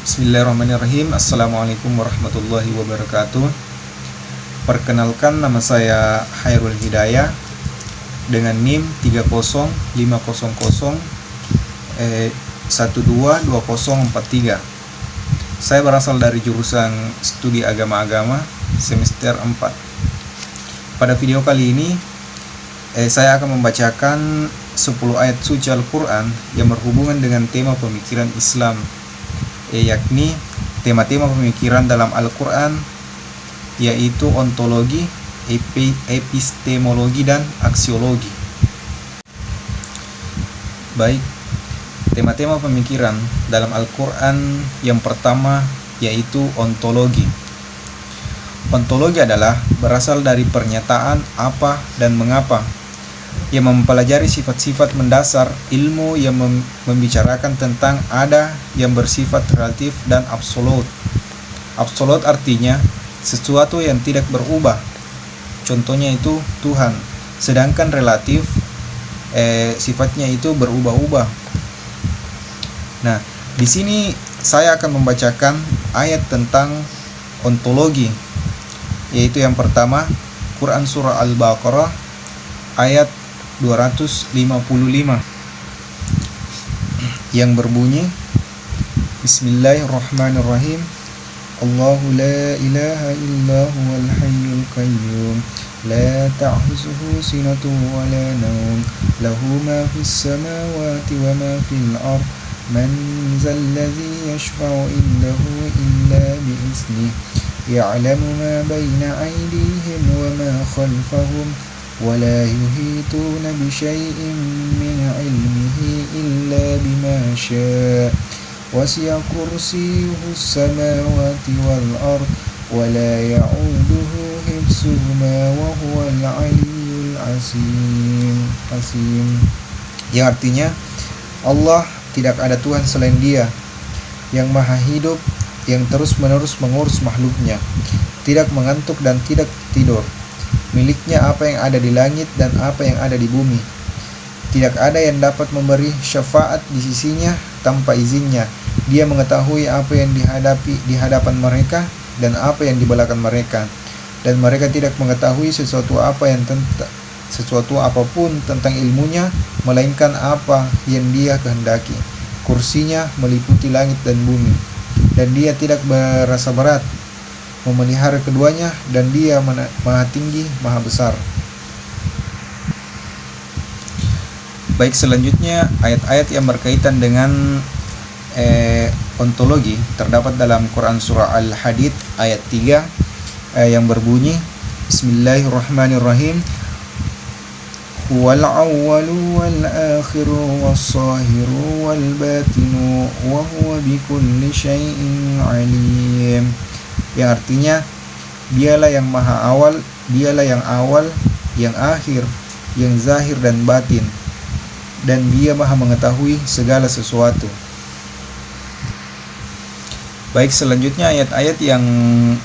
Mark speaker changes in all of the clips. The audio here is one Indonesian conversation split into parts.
Speaker 1: Bismillahirrahmanirrahim. Assalamualaikum warahmatullahi wabarakatuh. Perkenalkan, nama saya Hairul Hidayah dengan NIM 30500122043. Saya berasal dari jurusan Studi Agama-Agama semester 4. Pada video kali ini saya akan membacakan 10 ayat suci Al-Quran yang berhubungan dengan tema pemikiran Islam, yakni tema-tema pemikiran dalam Al-Quran, yaitu ontologi, epistemologi, dan aksiologi. Baik, tema-tema pemikiran dalam Al-Quran yang pertama yaitu ontologi. Ontologi adalah berasal dari pernyataan apa dan mengapa, yang mempelajari sifat-sifat mendasar ilmu yang membicarakan tentang ada yang bersifat relatif dan absolut. Absolut artinya sesuatu yang tidak berubah, contohnya itu Tuhan. Sedangkan relatif sifatnya itu berubah-ubah. Nah, di sini saya akan membacakan ayat tentang ontologi, yaitu yang pertama Quran surah Al-Baqarah ayat 255 yang berbunyi, Bismillahirrahmanirrahim. Allahu la ilaha illa huwal hayyul qayyum la ta'khuzuhu sinatun wa la nawm lahu ma fis samawati wa ma fil ard man zal ladzi yashfa'u indahu illa bi iznihi ya'lamu ma bayna aydihim wa ma khalfahum ولا يحيطون بشيء من علمه إلا بما شاء وسع كرسيه السماوات والأرض ولا يعوده حفظهما وهو العلي العظيم. Yang artinya, Allah tidak ada Tuhan selain Dia, yang maha hidup, yang terus-menerus mengurus makhluknya, tidak mengantuk dan tidak tidur. Miliknya apa yang ada di langit dan apa yang ada di bumi. Tidak ada yang dapat memberi syafaat di sisinya tanpa izinnya. Dia mengetahui apa yang di hadapan mereka dan apa yang di belakang mereka. Dan mereka tidak mengetahui sesuatu apapun tentang ilmunya, melainkan apa yang Dia kehendaki. Kursinya meliputi langit dan bumi, dan Dia tidak berasa berat memelihara keduanya, dan Dia maha tinggi, maha besar. Baik, selanjutnya ayat-ayat yang berkaitan dengan ontologi terdapat dalam Quran surah Al-Hadid ayat 3 yang berbunyi, Bismillahirrahmanirrahim. Huwal awwalu wal akhiru was zahiru wal batinu wa huwa bikulli syai'in alim. Yang artinya, Dialah yang maha awal, Dialah yang awal, yang akhir, yang zahir dan batin, dan Dia maha mengetahui segala sesuatu. Baik, selanjutnya ayat-ayat yang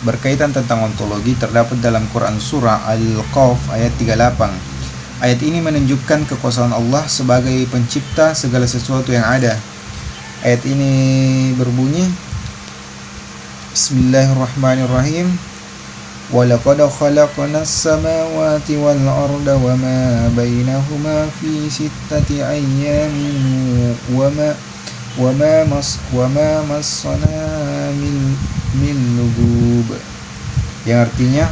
Speaker 1: berkaitan tentang ontologi terdapat dalam Quran surah Al-Qaf ayat 38. Ayat ini menunjukkan kekuasaan Allah sebagai pencipta segala sesuatu yang ada. Ayat ini berbunyi, Bismillahirrahmanirrahim. Walaqad khalaqnas samawati wal arda wama bainahuma fi sittati ayyamin wama massana min lugub. Yang artinya,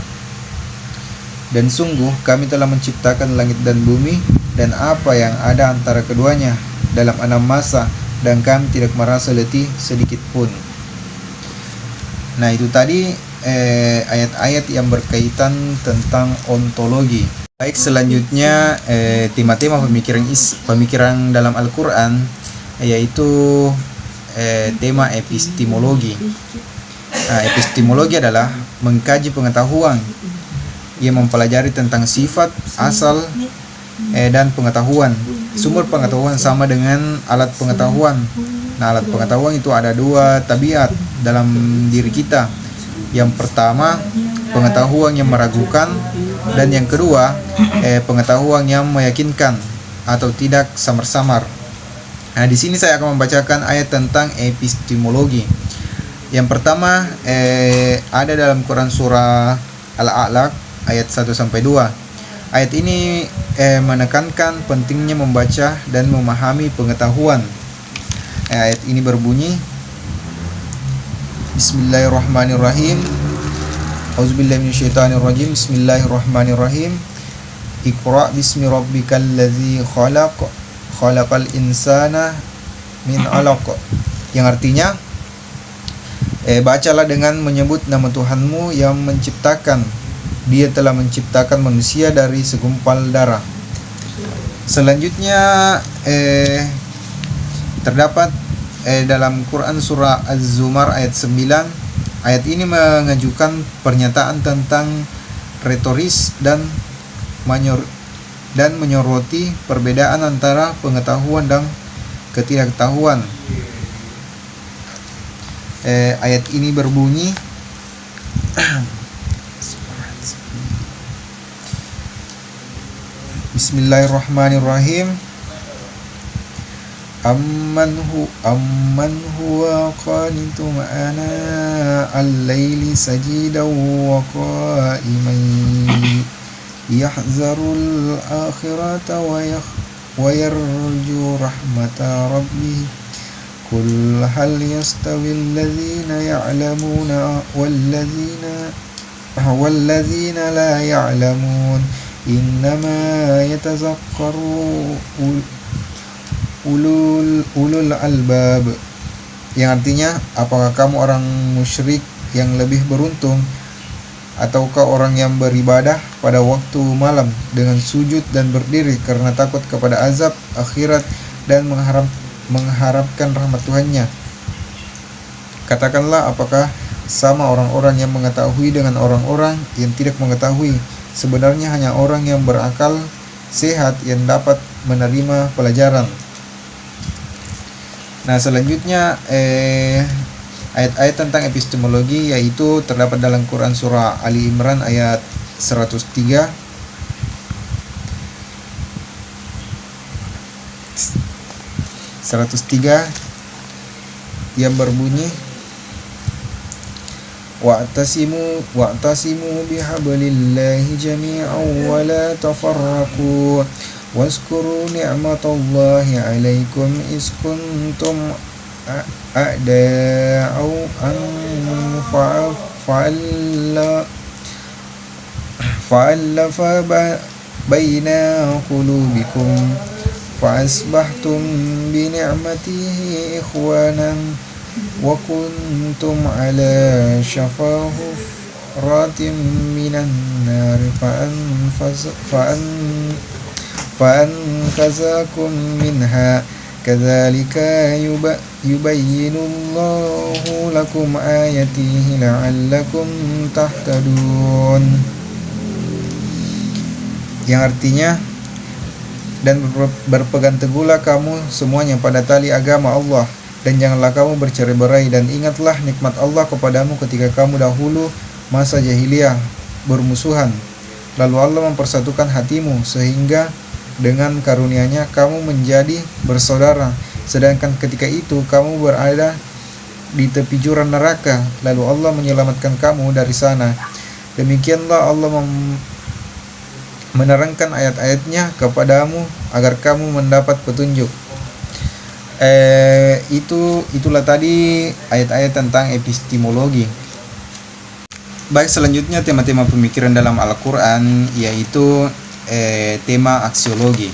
Speaker 1: dan sungguh kami telah menciptakan langit dan bumi dan apa yang ada antara keduanya dalam 6 masa, dan kami tidak merasa letih sedikit pun. Nah, itu tadi ayat-ayat yang berkaitan tentang ontologi. Baik, selanjutnya tema-tema pemikiran dalam Al-Quran, yaitu tema epistemologi. Nah, epistemologi adalah mengkaji pengetahuan yang mempelajari tentang sifat, asal, dan pengetahuan. Sumber pengetahuan sama dengan alat pengetahuan. Nah, alat pengetahuan itu ada 2 tabiat dalam diri kita. Yang pertama, pengetahuan yang meragukan, dan yang kedua, pengetahuan yang meyakinkan atau tidak samar-samar. Nah, di sini saya akan membacakan ayat tentang epistemologi. Yang pertama ada dalam Quran surah Al-A'laq ayat 1 sampai 2. Ayat ini menekankan pentingnya membaca dan memahami pengetahuan. Ayat ini berbunyi, Bismillahirrahmanirrahim. Auzubillahi minasyaitonirrajim. Bismillahirrahmanirrahim. Iqra bismi rabbikal ladzi khalaq. Khalaqal insana min 'alaq. Yang artinya bacalah dengan menyebut nama Tuhanmu yang menciptakan. Dia telah menciptakan manusia dari segumpal darah. Selanjutnya terdapat dalam Quran surah Az-Zumar ayat 9. Ayat ini mengajukan pernyataan tentang retoris dan menyoroti perbedaan antara pengetahuan dan ketidaktahuan. Ayat ini berbunyi, Bismillahirrahmanirrahim. Amman huwa qanitum ana al-laili sajidan wa qa'iman yahzarul akhirata wa yarju rahmata rabbih. Qul hal yastawil ladzina ya'lamuna walladzina la ya'lamun. Innama yatazakkaru ulul albab. Yang artinya, apakah kamu orang musyrik yang lebih beruntung, ataukah orang yang beribadah pada waktu malam dengan sujud dan berdiri karena takut kepada azab akhirat dan mengharapkan rahmat Tuhannya? Katakanlah, apakah sama orang-orang yang mengetahui dengan orang-orang yang tidak mengetahui? Sebenarnya hanya orang yang berakal sehat yang dapat menerima pelajaran. Nah, selanjutnya ayat-ayat tentang epistemologi, yaitu terdapat dalam Quran surah Ali Imran ayat 103. Yang berbunyi, wa'tasimu bihablillahi jami'an wa la tafarraqu waskuru ni'matallahi 'alaikum is kuntum a'da'u fa'allafa baina qulubikum fa'asbahtum bi ni'matihi ikhwanan wa kuntum ala shafa hufratin minan nar fa'anqazakum minha kadzalika yubayyinullahu lakum ayatihi la'allakum tahtadun. Yang artinya, dan berpegang teguhlah kamu semuanya pada tali agama Allah, dan janganlah kamu bercerai-berai, dan ingatlah nikmat Allah kepadamu ketika kamu dahulu masa jahiliyah bermusuhan, lalu Allah mempersatukan hatimu sehingga dengan karunia-Nya kamu menjadi bersaudara, sedangkan ketika itu kamu berada di tepi jurang neraka, lalu Allah menyelamatkan kamu dari sana. Demikianlah Allah menerangkan ayat-ayatnya kepadamu agar kamu mendapat petunjuk. Itulah tadi ayat-ayat tentang epistemologi. Baik, selanjutnya tema-tema pemikiran dalam Al-Quran, yaitu tema aksiologi.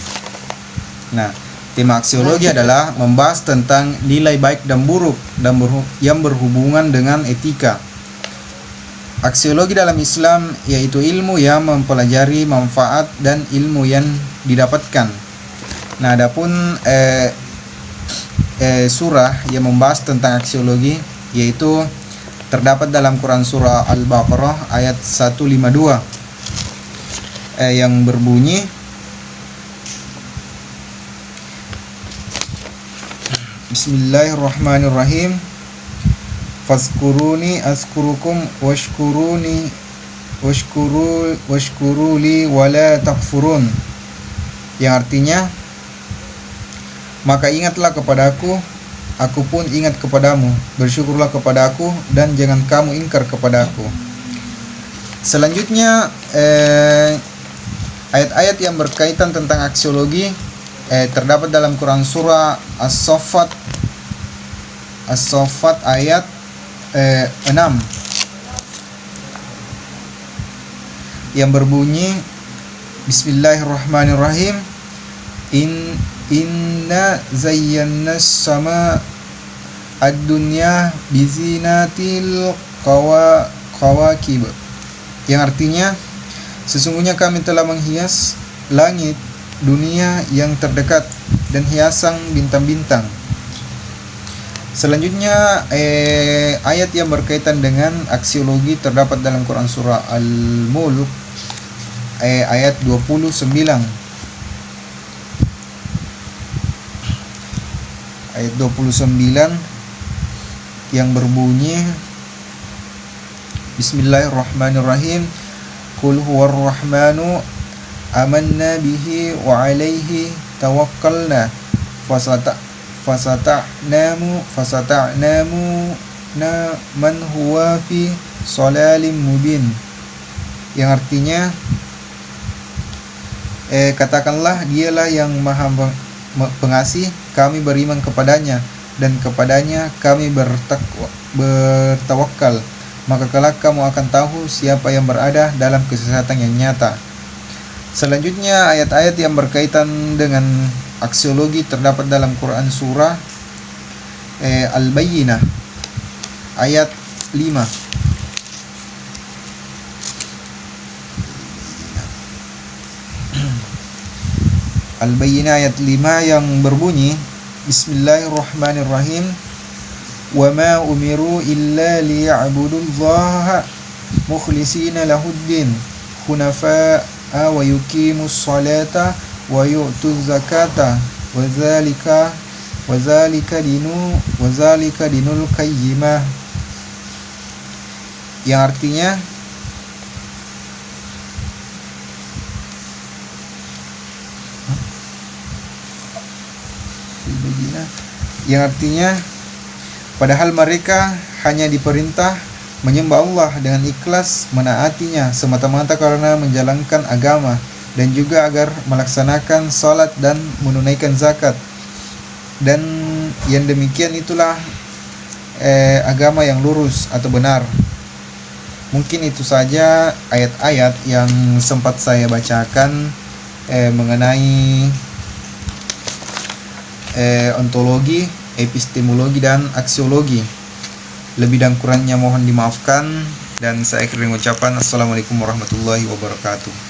Speaker 1: Nah, tema aksiologi adalah membahas tentang nilai baik dan buruk yang berhubungan dengan etika. Aksiologi dalam Islam yaitu ilmu yang mempelajari manfaat dan ilmu yang didapatkan. Nah, adapun surah yang membahas tentang aksiologi yaitu terdapat dalam Quran surah Al-Baqarah ayat 152 yang berbunyi, Bismillahirrahmanirrahim. Fazkuruni azkurukum washkuruli wala takfurun. Yang artinya, maka ingatlah kepadaku, aku pun ingat kepadamu. Bersyukurlah kepada aku dan jangan kamu ingkar kepada aku. Selanjutnya ayat-ayat yang berkaitan tentang aksiologi terdapat dalam Quran surah As-Saffat ayat 6 yang berbunyi Bismillahirrahmanirrahim. Inna zayyana sama ad-dunya bizinatil qawakib, yang artinya sesungguhnya kami telah menghias langit dunia yang terdekat dan hiasan bintang-bintang. Selanjutnya ayat yang berkaitan dengan aksiologi terdapat dalam Quran surah Al-Mulk ayat 29 yang berbunyi Bismillahirrahmanirrahim. Qul huwar rahmanu amanna bihi wa alaihi tawakkalna fasata'namu man huwa fi shalalin mubin, yang artinya katakanlah dialah yang maha pengasih, kami beriman kepadanya dan kepadanya kami bertawakal, maka kelak kamu akan tahu siapa yang berada dalam kesesatan yang nyata. Selanjutnya ayat-ayat yang berkaitan dengan aksiologi terdapat dalam Quran surah Al-Bayyinah ayat 5. Al-Bayyinah ayat 5 yang berbunyi Bismillahirrahmanirrahim. Wa ma umiru illa liya'budullaha mukhlishina lahuddin hunafa'a wa yuqimus salata wa yu'tuz zakata wa zalika dinul qayyimah, yang artinya padahal mereka hanya diperintah menyembah Allah dengan ikhlas, menaatinya semata-mata karena menjalankan agama, dan juga agar melaksanakan salat dan menunaikan zakat, dan yang demikian itulah agama yang lurus atau benar. Mungkin itu saja ayat-ayat yang sempat saya bacakan mengenai ontologi, epistemologi, dan aksiologi. Lebih dan kurangnya mohon dimaafkan, dan saya akhiri ucapan Assalamualaikum warahmatullahi wabarakatuh.